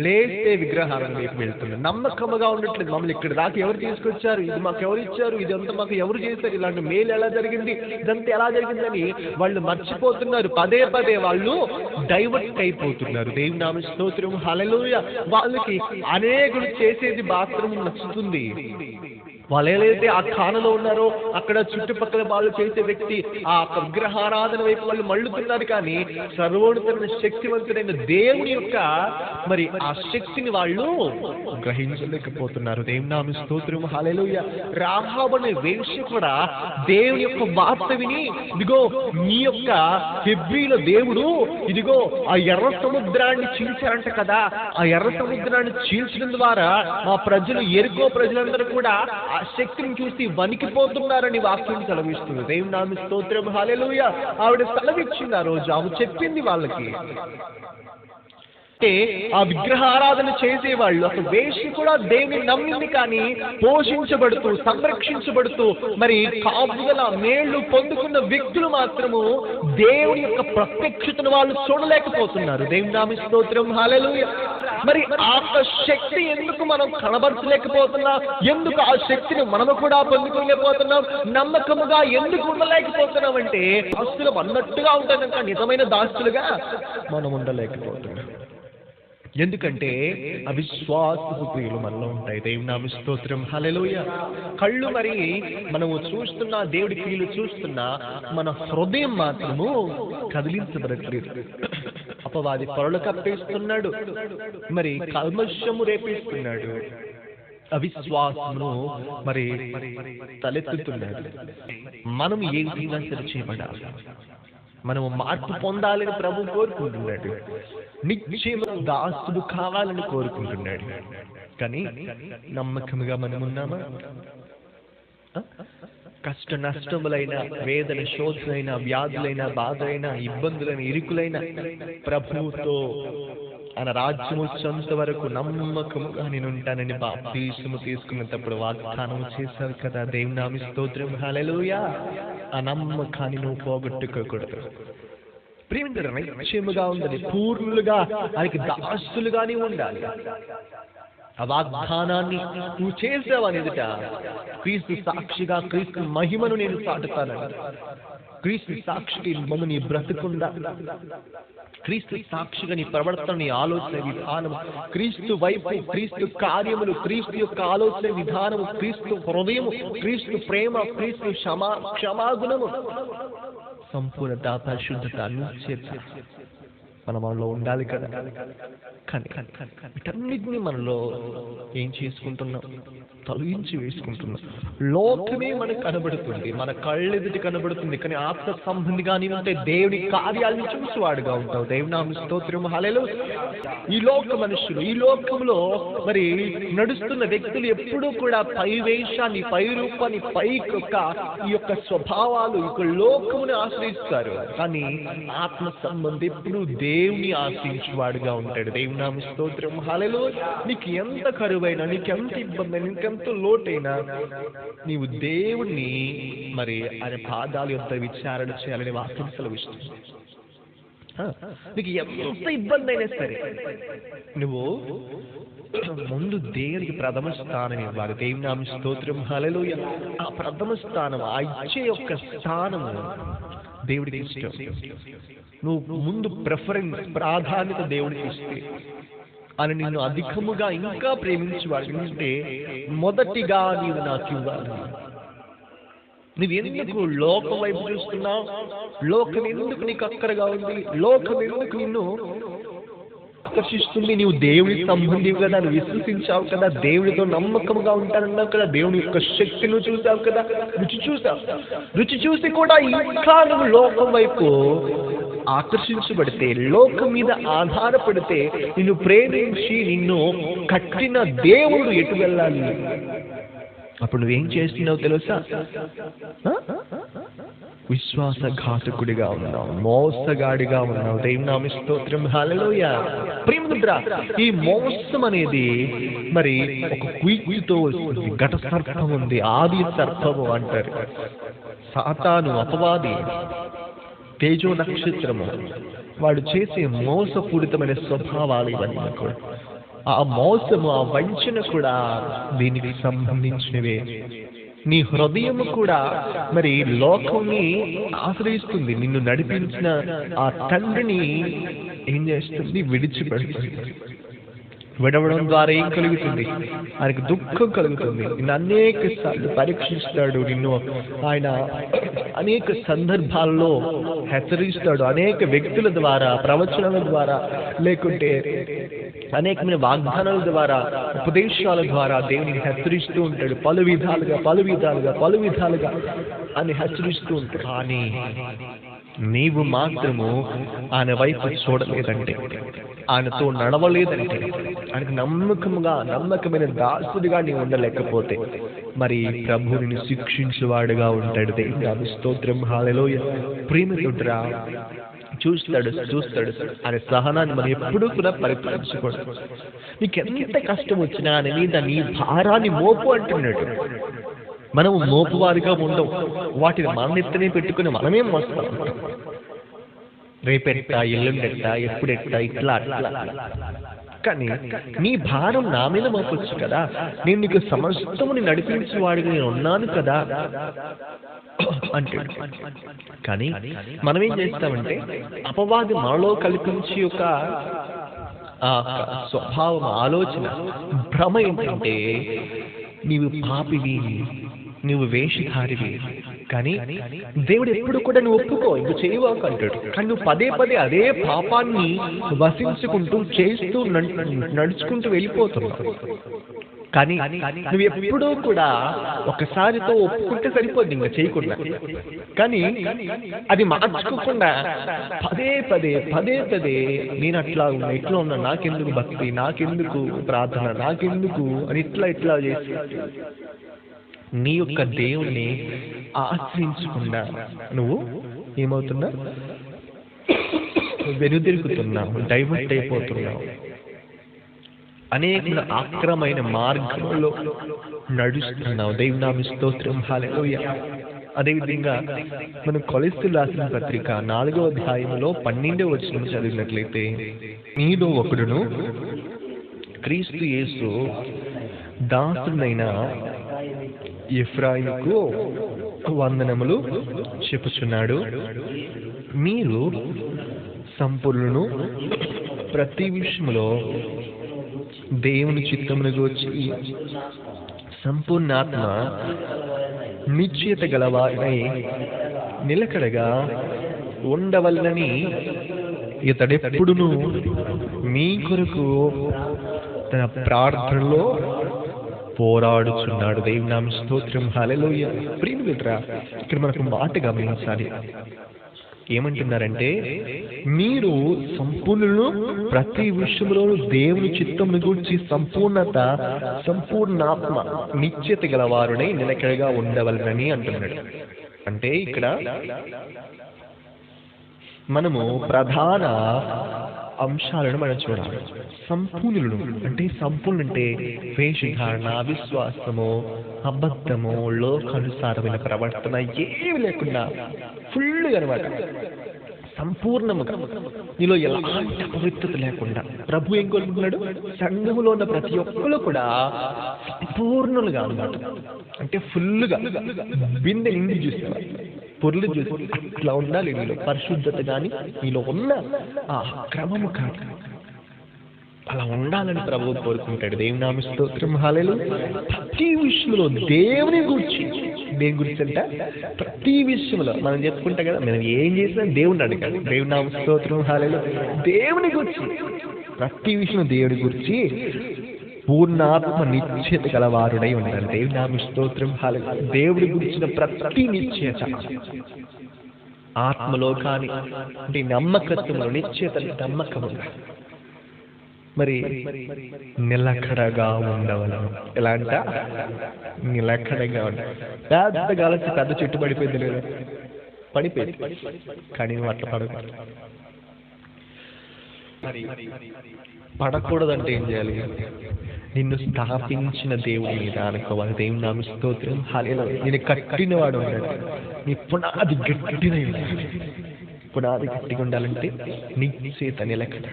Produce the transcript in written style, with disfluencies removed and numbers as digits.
లేస్తే విగ్రహాలను వైపు వెళ్తున్నారు. నమ్మకముగా ఉండట్లేదు. మమ్మల్ని ఇక్కడ దాకా ఎవరు తీసుకొచ్చారు, ఇది మాకు ఎవరు ఇచ్చారు, ఇదంతా మాకు ఎవరు చేశారు, ఇలాంటి మేలు ఎలా జరిగింది, ఇదంతా ఎలా జరిగిందని వాళ్ళు మర్చిపోతున్నారు. పదే పదే వాళ్ళు డైవర్ట్ అయిపోతున్నారు. దేవుని నామ స్తోత్రం, హల్లెలూయా. వాళ్ళకి అనేకులు చేసేది మాత్రం నచ్చుతుంది. వాళ్ళు ఏదైతే ఆ ఖానలో ఉన్నారో అక్కడ చుట్టుపక్కల వాళ్ళు చేసే వ్యక్తి ఆ విగ్రహారాధన వైపు వాళ్ళు మళ్ళుతున్నారు. కానీ సర్వోన్నతమైన శక్తివంతుడైన దేవుని యొక్క మరి ఆ శక్తిని వాళ్ళు గ్రహించలేకపోతున్నారు. దేవుని నామ స్తోత్రం, హల్లెలూయా. రాహాబు అనే వేశ్య కూడా దేవుని యొక్క వార్త విని, ఇదిగో నీ యొక్క హెబ్రీల దేవుడు ఇదిగో ఆ ఎర్ర సముద్రాన్ని చీల్చారంట కదా, ఆ ఎర్ర సముద్రాన్ని చీల్చడం ద్వారా మా ప్రజలు, ఎరుకో ప్రజలందరూ కూడా ఆ శక్తిని చూసి వణికిపోతున్నారని వాక్యం సెలవిస్తుంది. దేవుని నామ స్తోత్రం, హల్లెలూయా. ఆవిడ సెలవిచ్చింది ఆ రోజు, ఆవిడ చెప్పింది వాళ్ళకి. ఆ విగ్రహారాధన చేసేవాళ్ళు ఒక వేషి కూడా దేవుని నమ్మింది, కానీ పోషించబడుతూ సంరక్షించబడుతూ మరి కాపుదల మేళ్లు పొందుకున్న వ్యక్తులు మాత్రము దేవుని యొక్క ప్రత్యక్షతను వాళ్ళు చూడలేకపోతున్నారు. దేవుని నామ స్తోత్రం, హల్లెలూయా. మరి ఆ శక్తి ఎందుకు మనం కనబరచలేకపోతున్నాం? ఎందుకు ఆ శక్తిని మనము కూడా పొందుకోలేకపోతున్నాం? నమ్మకముగా ఎందుకు ఉండలేకపోతున్నాం అంటే దాస్తులు అన్నట్టుగా ఉంటాం, కనుక నిజమైన దాస్తులుగా మనం ఉండలేకపోతున్నాం. ఎందుకంటే అవిశ్వాసపు క్రియలు మనలో ఉంటాయి. దేవుని నామ స్తోత్రం, హల్లెలూయా. కళ్ళు మరి మనము చూస్తున్నా, దేవుడి క్రియలు చూస్తున్నా, మన హృదయం మాత్రము కదిలించబడట్లేదు. అపవాది పొరలు కప్పేస్తున్నాడు, మరి కల్మషము రేపిస్తున్నాడు, అవిశ్వాసమును మరి తలెత్తుతున్నాడు. మనం ఏ విధంగా సరి చేయబడాలి? మనము మార్పు పొందాలని ప్రభు కోరుకుంటున్నాడు. నిశ్చయం దాసుడు కావాలని కోరుకుంటున్నాడు. కానీ నమ్మకముగా మనమున్నామా? కష్ట నష్టములైన, వేదన శోధనైన, వ్యాధులైన, బాధలైన, ఇబ్బందులైన, ఇరుకులైన ప్రభువుతో ఆయన రాజ్యము వచ్చేంత వరకు నమ్మకముగా నేను ఉంటానని బాప్తిస్మము తీసుకున్నప్పుడు వాగ్దానం చేశావు కదా. దేవుని నామ స్తోత్రం, హల్లెలూయా. ఆ నమ్మకాన్ని నువ్వు పోగొట్టుకోకూడదు. ప్రియమైన నిశ్చయముగా ఉండాలి, పూర్ణులుగా ఆయనకి దాసులుగానే ఉండాలి. ఆ వాగ్దానాన్ని నువ్వు చేసావని ఎదుట క్రీస్తు సాక్షిగా క్రీస్తు మహిమను నేను చాటుతానని, క్రీస్తు సాక్షికి మమ్మ నీ బ్రతుకుందా, క్రీస్తు సాక్షిగా నీ ప్రవర్తన, నీ ఆలోచన విధానము, క్రీస్తు వైపు, క్రీస్తు కార్యములు, క్రీస్తు యొక్క ఆలోచన విధానము, క్రీస్తు హృదయము, క్రీస్తు ప్రేమ, క్రీస్తు క్షమాగుణము, సంపూర్ణత, పరిశుద్ధత చేర్చి మనలో ఉండాలి కదా. కానీ వీటన్నిటినీ మనలో ఏం చేసుకుంటున్నాం? తొలగించి వేసుకుంటున్నాం. లోకమే మనకు కనబడుతుంది, మన కళ్ళెదుటి కనబడుతుంది, కానీ ఆత్మ సంబంధిగా నీ ఉంటే దేవుని కార్యాలను చూసేవాడుగా ఉంటావు. దేవుని నామ స్తోత్రం, హల్లెలూయా. ఈ లోక మనుషులు, ఈ లోకంలో మరి నడుస్తున్న వ్యక్తులు ఎప్పుడూ కూడా పై వేషాన్ని, పై రూపాన్ని, ఈ యొక్క స్వభావాలు, ఈ యొక్క లోకముని ఆశ్రయిస్తారు. కానీ ఆత్మ సంబంధి ఎప్పుడు దేవుని ఆశ్రయించేవాడుగా ఉంటాడు. దేవుని నామ స్తోత్రం, హల్లెలూయా. నీకు ఎంత కరువైనా, నీకెంత ఇబ్బంది, నీకెంత లోటైనా నీవు దేవుణ్ణి మరి ఆయన పాదాల యొక్క విచారణ చేయాలని వాక్యం సెలవిస్తుంది. నీకు ఎంత ఇబ్బంది అయినా సరే నువ్వు ముందు దేవునికి ప్రథమ స్థానం ఇవ్వాలి. దేవుని నామ స్తోత్రం, హల్లెలూయా. ఆ ప్రథమ స్థానం, ఆ ఇచ్చే యొక్క స్థానము దేవుడికి ఇష్టం. నువ్వు ముందు ప్రిఫరెన్స్, ప్రాధాన్యత దేవుడికి ఇస్తే అని నిన్ను అధికముగా ఇంకా ప్రేమించేవాడు. అంటే మొదటిగా నీవు నాకు ఇవ్వాలి. నువ్వు ఎందుకు లోకం వైపు చూస్తున్నావు? లోకం ఎందుకు నీకు అక్కరగా ఉంది? లోకం ఎందుకు నిన్ను ఆకర్షిస్తుంది? నీవు దేవుని సంబంధివి కదా, నువ్వు విశ్వసించావు కదా, దేవుడితో నమ్మకంగా ఉంటానన్నావు కదా, దేవుని యొక్క శక్తిని చూసావు కదా, రుచి చూసావు. రుచి చూసి కూడా ఇంకా నువ్వు లోకం వైపు ఆకర్షించబడితే, లోకం మీద ఆధారపడితే, నిన్ను ప్రేమించి నిన్ను కట్టిన దేవుడు ఎటు వెళ్ళాలి? అప్పుడు నువ్వేం చేస్తున్నావు తెలుసా? విశ్వాసఘాతకుడిగా ఉన్నావు, మోసగాడిగా ఉన్నావు. దేవుని నామ స్తోత్రం, హల్లెలూయా. ప్రియమిత్రుడా, ఈ మోసం అనేది మరి ఒక కుయుక్తితో వస్తుంది. ఘట సర్పం ఉంది, ఆది సర్పము అంటారు. సాతాను, అపవాది, తేజో నక్షత్రము, వాడు చేసే మోసపూరితమైన స్వభావాలు ఇవన్నీ కూడా, ఆ మోసము, ఆ వంచన కూడా దీనికి సంబంధించినవే. నీ హృదయము కూడా మరి లోకంని ఆశ్రయిస్తుంది. నిన్ను నడిపించిన ఆ తండ్రిని ఏం చేస్తుంది? విడిచిపెడుతుంది. విడవడం ద్వారా ఏం కలుగుతుంది? ఆయనకు దుఃఖం కలుగుతుంది. నిన్ను అనేక సార్లు పరీక్షిస్తాడు. నిన్ను ఆయన అనేక సందర్భాల్లో హెచ్చరిస్తాడు. అనేక వ్యక్తుల ద్వారా, ప్రవచనాల ద్వారా, లేకుంటే అనేకమైన వాగ్దానాల ద్వారా, ఉపదేశాల ద్వారా దేవుని హెచ్చరిస్తూ ఉంటాడు. పలు విధాలుగా అని హెచ్చరిస్తూ ఉంటాడు. కానీ నీవు మాత్రము ఆయన వైపు చూడలేదంటే, ఆయనతో నడవలేదంటే, ఆయనకు నమ్మకమైన దాసుడిగా నీవు ఉండలేకపోతే, మరి ప్రభు నిన్ను శిక్షించువాడుగా ఉంటాడు. దేవుని స్తోత్రం, హల్లెలూయా. ప్రేమితుడురా, చూస్తాడు ఆయన సహనాన్ని మనం ఎప్పుడూ కూడా పరిపాలించకూడదు. నీకు ఎంత కష్టం వచ్చినా ఆయన మీద నీ భారాన్ని మోపు అంటున్నాడు. మనము మోపువారిగా ఉండవు. వాటిని మన ఎత్తనే పెట్టుకుని మనమే మోస్తాం. రేపెట్టా, ఎల్లుండెట్టా, ఎప్పుడెట్టా, ఇట్లా. కానీ నీ భారం నా మీద మోపొచ్చు కదా. నేను నీకు సమస్తముని నడిపించేవాడిగా నేను ఉన్నాను కదా అంటే. కానీ మనం ఏం చేస్తామంటే, అపవాది మనలో కల్పించి ఒక స్వభావం, ఆలోచన, భ్రమ ఏంటంటే, నీవు పాపివి, నువ్వు వేషధారివి. కానీ దేవుడు ఎప్పుడు కూడా నువ్వు ఒప్పుకో, ఇంక చేయవాకు అంటాడు. కానీ నువ్వు పదే అదే పాపాన్ని వసించుకుంటూ చేస్తూ నడుచుకుంటూ వెళ్ళిపోతున్నావు. కానీ నువ్వు ఎప్పుడూ కూడా ఒకసారితో ఒప్పుకుంటే సరిపోద్ది, ఇంకా చేయకుండా. కానీ అది మార్చుకోకుండా పదే నేను అట్లా ఉన్నా, ఇట్లా ఉన్నా, నాకెందుకు భక్తి, నాకెందుకు ప్రార్థన, నాకెందుకు అని ఇట్లా చేసి నీ యొక్క దేవుణ్ణి ఆశ్రయించకుండా నువ్వు ఏమవుతున్నా? వెనుదిరుగుతున్నావు, డైవర్ట్ అయిపోతున్నావు. అనేక అక్రమైన మార్గంలో నడుస్తున్నావు. దేవుని స్తోత్రం, హల్లెలూయా. అదేవిధంగా మనం కొలెస్ట్రాల్ రాసిన పత్రిక 4వ అధ్యాయంలో 12వ వచనం చదివినట్లయితే, నీలో ఒకడును క్రీస్తు యేసు దాసుడైన ఎఫ్రాయిముకు వందనములు చెప్పుచున్నాడు. మీరు సంపూర్ణులను, ప్రతి విషయంలో దేవుని చిత్తమును గూర్చి సంపూర్ణాత్మ నిశ్చయత గలవారై నిలకడగా ఉండవలనని ఇతడెప్పుడును మీ కొరకు తన ప్రార్థనలో పోరాడుచున్నాడు. దేవుని స్తోత్రం, హల్లెలూయా. ప్రియమిత్రులారా, ఇక్కడ మనకు మాట గమనించాలి. ఏమంటున్నారంటే, మీరు సంపూర్ణులను, ప్రతి విషయంలోనూ దేవుని చిత్తమును గూర్చి సంపూర్ణాత్మ నిశ్చయత గలవారునై నిలకడగా ఉండవలనని అంటున్నాడు. అంటే ఇక్కడ మనము ప్రధాన అంశాలను మనం చూడాలి. సంపూర్ణులను అంటే, సంపూర్ణంటే వేషధారణ, అవిశ్వాసము, అబద్ధము, లోకానుసారమైన ప్రవర్తన ఏమి లేకుండా ఫుల్గా అనమాట, సంపూర్ణముగా, నీలో ఎలాంటి అపవిత్రత లేకుండా. ప్రభు ఏం కోరుకుంటున్నాడు? సంఘములో ఉన్న ప్రతి ఒక్కరు కూడా సంపూర్ణులుగా అన్నమాట. అంటే ఫుల్గా బిందె నిండి చూసేవారు, పొర్లు చూసి అట్లా ఉండాలి నీలో పరిశుద్ధత. కానీ నీలో ఉన్న ఆ క్రమము కాదు, అలా ఉండాలని ప్రభువు కోరుకుంటాడు. దేవుని స్తోత్రం, హల్లెలూయా. ప్రతి విషయంలో దేవుని గురించి, దేని గురించి అంటే ప్రతి విషయంలో మనం చెప్పుకుంటాం కదా, మనం ఏం చేసినా దేవుని అడగాలి. దేవుని స్తోత్రం, హల్లెలూయా. దేవుని గురించి, ప్రతి విషయంలో దేవుని గురించి పూర్ణాత్మ నిశ్చయత గలవారుడై ఉండాలి. దేవుని స్తోత్రం, హల్లెలూయా. దేవుడి గురించిన ప్రతి నిశ్చయత, ఆత్మలో కానీ అంటే నమ్మకత్వంలో నిశ్చయత, నమ్మకం. మరి నిలకడగా ఉండవలను. ఎలా అంట? నిలకడగా ఉండాలి. పెద్ద గాలికి పెద్ద చెట్టు పడిపోయింది లేదా? పడిపోయింది. కానీ నువ్వు అట్లా పడకూడదంటే ఏం చేయాలి? నిన్ను స్థాపించిన దేవుడి మీద అనుకోవాలి. దేవుని స్తోత్రం, హల్లెలూయా. నేను కట్టినవాడు ఉండాలి, నీ పునాది గట్టినై ఉండాలి. పునాది గట్టిగా ఉండాలంటే నీ చేత నిలకడ.